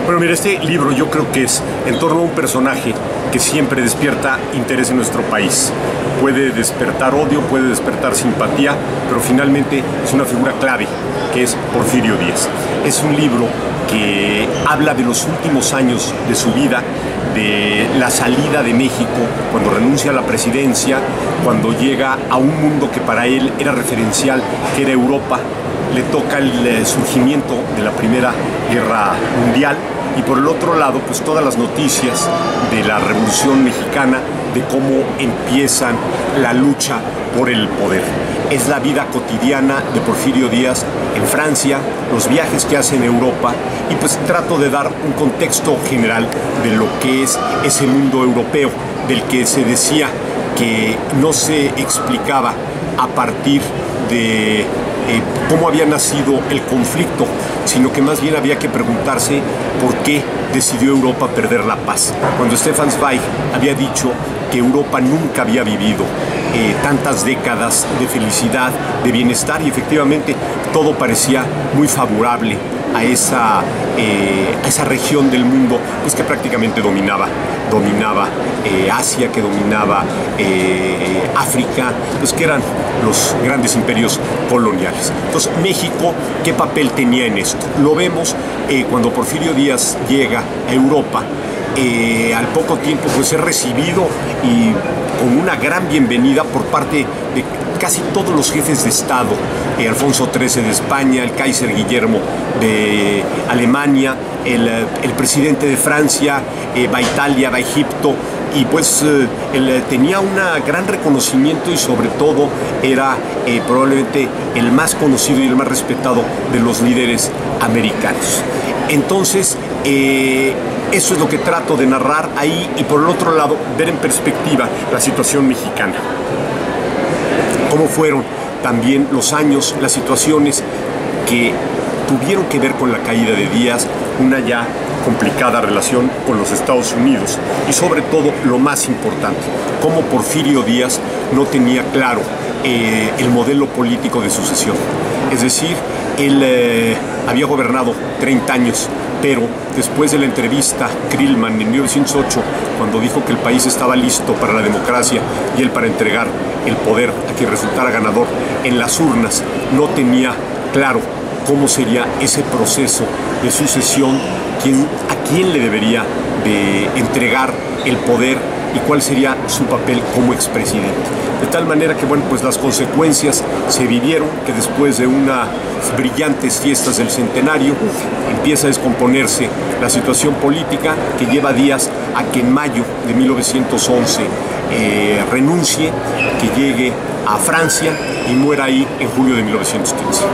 Bueno, mira, este libro yo creo que es en torno a un personaje que siempre despierta interés en nuestro país. Puede despertar odio, puede despertar simpatía, pero finalmente es una figura clave, que es Porfirio Díaz. Es un libro que habla de los últimos años de su vida, de la salida de México, cuando renuncia a la presidencia, cuando llega a un mundo que para él era referencial, que era Europa. Le toca el surgimiento de la Primera Guerra Mundial y por el otro lado, pues todas las noticias de la Revolución Mexicana, de cómo empiezan la lucha por el poder. Es la vida cotidiana de Porfirio Díaz en Francia, los viajes que hace en Europa y pues trato de dar un contexto general de lo que es ese mundo europeo del que se decía que no se explicaba a partir de cómo había nacido el conflicto, sino que más bien había que preguntarse por qué decidió Europa perder la paz. Cuando Stefan Zweig había dicho que Europa nunca había vivido tantas décadas de felicidad, de bienestar, y efectivamente todo parecía muy favorable a esa región del mundo, pues que prácticamente dominaba Asia, que dominaba África, pues que eran los grandes imperios coloniales. Entonces, México, ¿qué papel tenía en esto? Lo vemos cuando Porfirio Díaz llega a Europa. Al poco tiempo pues es recibido y con una gran bienvenida por parte de casi todos los jefes de Estado, Alfonso XIII de España, el Kaiser Guillermo de Alemania, el presidente de Francia, va a Italia, va a Egipto, y pues él tenía un gran reconocimiento y sobre todo era probablemente el más conocido y el más respetado de los líderes americanos. Entonces, eso es lo que trato de narrar ahí y por el otro lado ver en perspectiva la situación mexicana. Cómo fueron también los años, las situaciones que tuvieron que ver con la caída de Díaz, una ya complicada relación con los Estados Unidos y sobre todo lo más importante, cómo Porfirio Díaz no tenía claro el modelo político de sucesión. Es decir, él había gobernado 30 años, pero después de la entrevista Krillman en 1908, cuando dijo que el país estaba listo para la democracia y él para entregar el poder a quien resultara ganador en las urnas, no tenía claro cómo sería ese proceso de sucesión, a quién le debería de entregar el poder y cuál sería su papel como expresidente. De tal manera que, bueno, pues las consecuencias se vivieron, que después de unas brillantes fiestas del centenario empieza a descomponerse la situación política que lleva Díaz a que en mayo de 1911 renuncie, que llegue a Francia y muera ahí en julio de 1915.